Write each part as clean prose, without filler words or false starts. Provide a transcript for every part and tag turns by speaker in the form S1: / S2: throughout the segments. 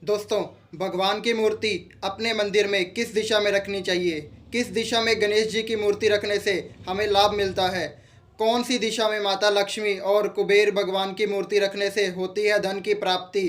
S1: दोस्तों, भगवान की मूर्ति अपने मंदिर में किस दिशा में रखनी चाहिए? किस दिशा में गणेश जी की मूर्ति रखने से हमें लाभ मिलता है? कौन सी दिशा में माता लक्ष्मी और कुबेर भगवान की मूर्ति रखने से होती है धन की प्राप्ति?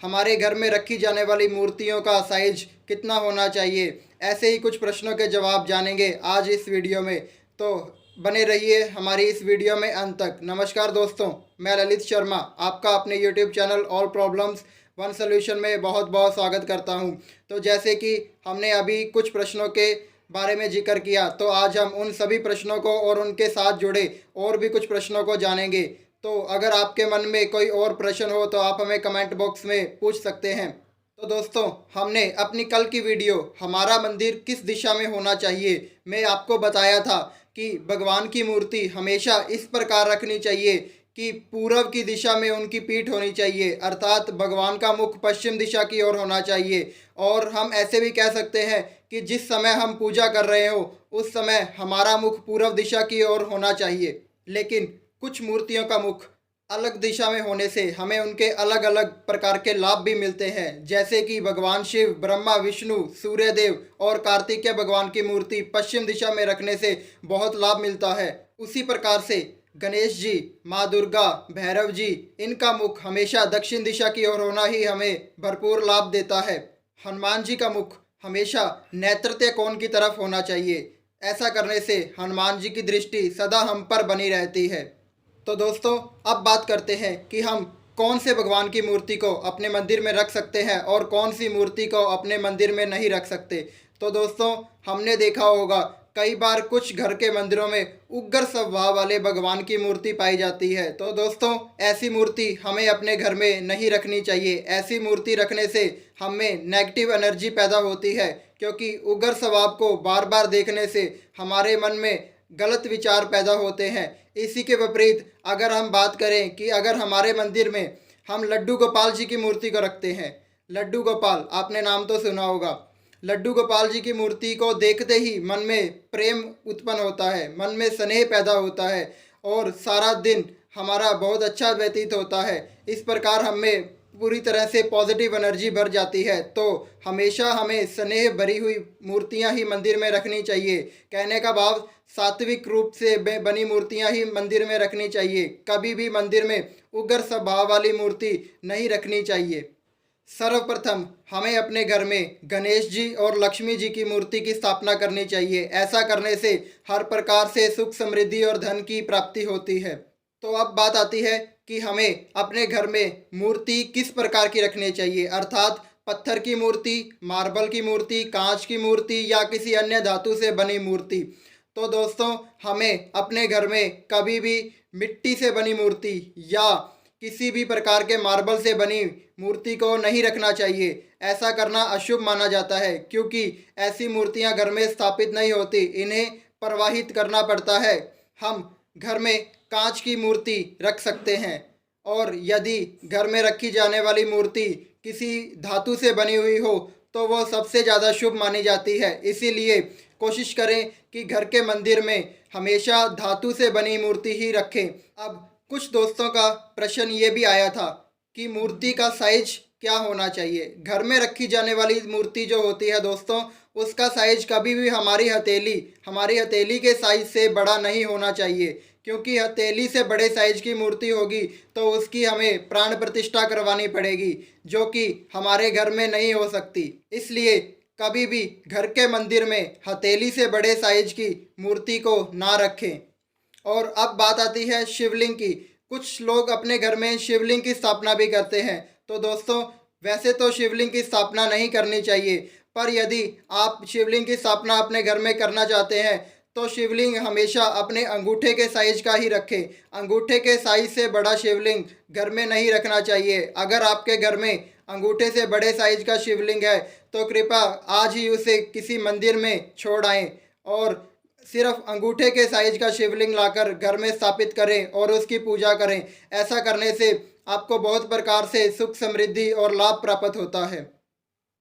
S1: हमारे घर में रखी जाने वाली मूर्तियों का साइज कितना होना चाहिए? ऐसे ही कुछ प्रश्नों के जवाब जानेंगे आज इस वीडियो में। तो बने रहिए हमारी इस वीडियो में अंत तक। नमस्कार दोस्तों, मैं ललित शर्मा आपका अपने YouTube channel all problems one solution में बहुत बहुत स्वागत करता हूं। तो जैसे कि हमने अभी कुछ प्रश्नों के बारे में जिक्र किया, तो आज हम उन सभी प्रश्नों को और उनके साथ जुड़े और भी कुछ प्रश्नों को जानेंगे। तो अगर आपके मन में कोई और प्रश्न हो तो आप हमें कमेंट बॉक्स में पूछ सकते हैं। तो दोस्तों, हमने अपनी कल की वीडियो हमारा मंदिर किस दिशा में होना चाहिए में आपको बताया था कि भगवान की मूर्ति हमेशा इस प्रकार रखनी चाहिए कि पूरब की दिशा में उनकी पीठ होनी चाहिए, अर्थात भगवान का मुख पश्चिम दिशा की ओर होना चाहिए। और हम ऐसे भी कह सकते हैं कि जिस समय हम पूजा कर रहे हो उस समय हमारा मुख पूरब दिशा की ओर होना चाहिए। लेकिन कुछ मूर्तियों का मुख अलग दिशा में होने से हमें उनके अलग अलग प्रकार के लाभ भी मिलते हैं, जैसे कि भगवान शिव, ब्रह्मा, विष्णु, सूर्यदेव और कार्तिकेय भगवान की मूर्ति पश्चिम दिशा में रखने से बहुत लाभ मिलता है। उसी प्रकार से गणेश जी, माँ दुर्गा, भैरव जी, इनका मुख हमेशा दक्षिण दिशा की ओर होना ही हमें भरपूर लाभ देता है। हनुमान जी का मुख हमेशा नैऋत्य कोण की तरफ होना चाहिए। ऐसा करने से हनुमान जी की दृष्टि सदा हम पर बनी रहती है। तो दोस्तों, अब बात करते हैं कि हम कौन से भगवान की मूर्ति को अपने मंदिर में रख सकते हैं और कौन सी मूर्ति को अपने मंदिर में नहीं रख सकते। तो दोस्तों, हमने देखा होगा कई बार कुछ घर के मंदिरों में उग्र स्वभाव वाले भगवान की मूर्ति पाई जाती है। तो दोस्तों, ऐसी मूर्ति हमें अपने घर में नहीं रखनी चाहिए। ऐसी मूर्ति रखने से हमें नेगेटिव एनर्जी पैदा होती है, क्योंकि उग्र स्वभाव को बार बार देखने से हमारे मन में गलत विचार पैदा होते हैं। इसी के विपरीत अगर हम बात करें कि अगर हमारे मंदिर में हम लड्डू गोपाल जी की मूर्ति को रखते हैं, लड्डू गोपाल आपने नाम तो सुना होगा। लड्डू गोपाल जी की मूर्ति को देखते ही मन में प्रेम उत्पन्न होता है, मन में स्नेह पैदा होता है और सारा दिन हमारा बहुत अच्छा व्यतीत होता है। इस प्रकार हमें पूरी तरह से पॉजिटिव एनर्जी भर जाती है। तो हमेशा हमें स्नेह भरी हुई मूर्तियां ही मंदिर में रखनी चाहिए। कहने का भाव, सात्विक रूप से बनी मूर्तियां ही मंदिर में रखनी चाहिए। कभी भी मंदिर में उग्र स्वभाव वाली मूर्ति नहीं रखनी चाहिए। सर्वप्रथम हमें अपने घर में गणेश जी और लक्ष्मी जी की मूर्ति की स्थापना करनी चाहिए। ऐसा करने से हर प्रकार से सुख, समृद्धि और धन की प्राप्ति होती है। तो अब बात आती है कि हमें अपने घर में मूर्ति किस प्रकार की रखनी चाहिए, अर्थात पत्थर की मूर्ति, मार्बल की मूर्ति, कांच की मूर्ति या किसी अन्य धातु से बनी मूर्ति। तो दोस्तों, हमें अपने घर में कभी भी मिट्टी से बनी मूर्ति या किसी भी प्रकार के मार्बल से बनी मूर्ति को नहीं रखना चाहिए। ऐसा करना अशुभ माना जाता है, क्योंकि ऐसी मूर्तियां घर में स्थापित नहीं होती, इन्हें प्रवाहित करना पड़ता है। हम घर में कांच की मूर्ति रख सकते हैं, और यदि घर में रखी जाने वाली मूर्ति किसी धातु से बनी हुई हो तो वह सबसे ज़्यादा शुभ मानी जाती है। इसीलिए कोशिश करें कि घर के मंदिर में हमेशा धातु से बनी मूर्ति ही रखें। अब कुछ दोस्तों का प्रश्न ये भी आया था कि मूर्ति का साइज क्या होना चाहिए। घर में रखी जाने वाली मूर्ति जो होती है दोस्तों, उसका साइज कभी भी हमारी हथेली के साइज से बड़ा नहीं होना चाहिए, क्योंकि हथेली से बड़े साइज की मूर्ति होगी तो उसकी हमें प्राण प्रतिष्ठा करवानी पड़ेगी, जो कि हमारे घर में नहीं हो सकती। इसलिए कभी भी घर के मंदिर में हथेली से बड़े साइज की मूर्ति को ना रखें। और अब बात आती है शिवलिंग की। कुछ लोग अपने घर में शिवलिंग की स्थापना भी करते हैं। तो दोस्तों, वैसे तो शिवलिंग की स्थापना नहीं करनी चाहिए, पर यदि आप शिवलिंग की स्थापना अपने घर में करना चाहते हैं तो शिवलिंग हमेशा अपने अंगूठे के साइज का ही रखें। अंगूठे के साइज से बड़ा शिवलिंग घर में नहीं रखना चाहिए। अगर आपके घर में अंगूठे से बड़े साइज का शिवलिंग है तो कृपया आज ही उसे किसी मंदिर में छोड़ आएं और सिर्फ अंगूठे के साइज का शिवलिंग लाकर घर में स्थापित करें और उसकी पूजा करें। ऐसा करने से आपको बहुत प्रकार से सुख, समृद्धि और लाभ प्राप्त होता है।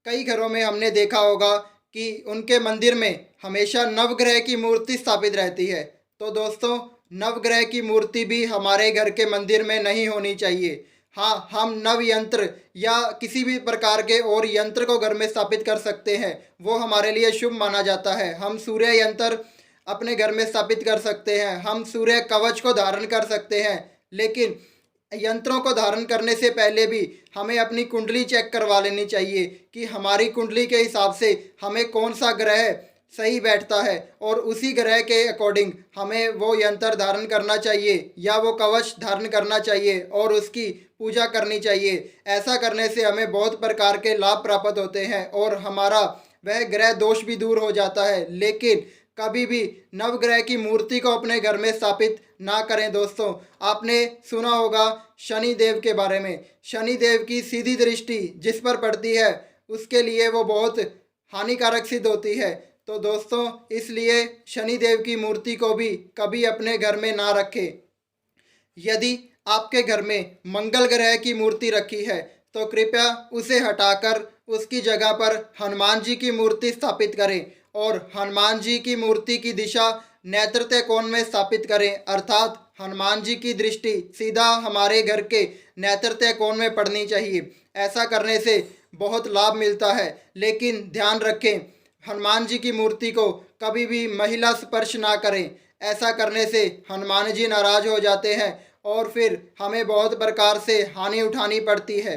S1: कई घरों में हमने देखा होगा कि उनके मंदिर में हमेशा नवग्रह की मूर्ति स्थापित रहती है। तो दोस्तों, नवग्रह की मूर्ति भी हमारे घर के मंदिर में नहीं होनी चाहिए। हाँ, हम नव यंत्र या किसी भी प्रकार के और यंत्र को घर में स्थापित कर सकते हैं, वो हमारे लिए शुभ माना जाता है। हम सूर्य यंत्र अपने घर में स्थापित कर सकते हैं, हम सूर्य कवच को धारण कर सकते हैं, लेकिन यंत्रों को धारण करने से पहले भी हमें अपनी कुंडली चेक करवा लेनी चाहिए कि हमारी कुंडली के हिसाब से हमें कौन सा ग्रह सही बैठता है और उसी ग्रह के अकॉर्डिंग हमें वो यंत्र धारण करना चाहिए या वो कवच धारण करना चाहिए और उसकी पूजा करनी चाहिए। ऐसा करने से हमें बहुत प्रकार के लाभ प्राप्त होते हैं और हमारा वह ग्रह दोष भी दूर हो जाता है। लेकिन कभी भी नवग्रह की मूर्ति को अपने घर में स्थापित ना करें। दोस्तों, आपने सुना होगा शनि देव के बारे में। शनि देव की सीधी दृष्टि जिस पर पड़ती है उसके लिए वो बहुत हानिकारक सिद्ध होती है। तो दोस्तों, इसलिए शनि देव की मूर्ति को भी कभी अपने घर में ना रखें। यदि आपके घर में मंगल ग्रह की मूर्ति रखी है तो कृपया उसे हटाकर उसकी जगह पर हनुमान जी की मूर्ति स्थापित करें और हनुमान जी की मूर्ति की दिशा नैऋत्य कोण में स्थापित करें, अर्थात हनुमान जी की दृष्टि सीधा हमारे घर के नैऋत्य कोण में पड़नी चाहिए। ऐसा करने से बहुत लाभ मिलता है। लेकिन ध्यान रखें, हनुमान जी की मूर्ति को कभी भी महिला स्पर्श ना करें। ऐसा करने से हनुमान जी नाराज हो जाते हैं और फिर हमें बहुत प्रकार से हानि उठानी पड़ती है।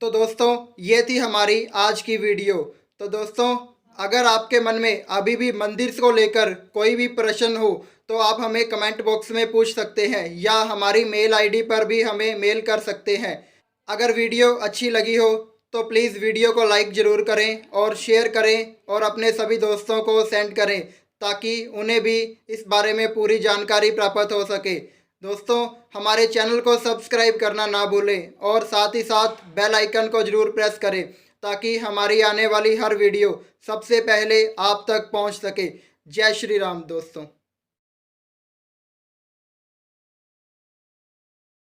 S1: तो दोस्तों, ये थी हमारी आज की वीडियो। तो दोस्तों, अगर आपके मन में अभी भी मंदिर को लेकर कोई भी प्रश्न हो तो आप हमें कमेंट बॉक्स में पूछ सकते हैं या हमारी मेल आईडी पर भी हमें मेल कर सकते हैं। अगर वीडियो अच्छी लगी हो तो प्लीज़ वीडियो को लाइक ज़रूर करें और शेयर करें और अपने सभी दोस्तों को सेंड करें ताकि उन्हें भी इस बारे में पूरी जानकारी प्राप्त हो सके। दोस्तों, हमारे चैनल को सब्सक्राइब करना ना भूलें और साथ ही साथ बेल आइकन को ज़रूर प्रेस करें ताकि हमारी आने वाली हर वीडियो सबसे पहले आप तक पहुंच सके। जय श्री राम दोस्तों।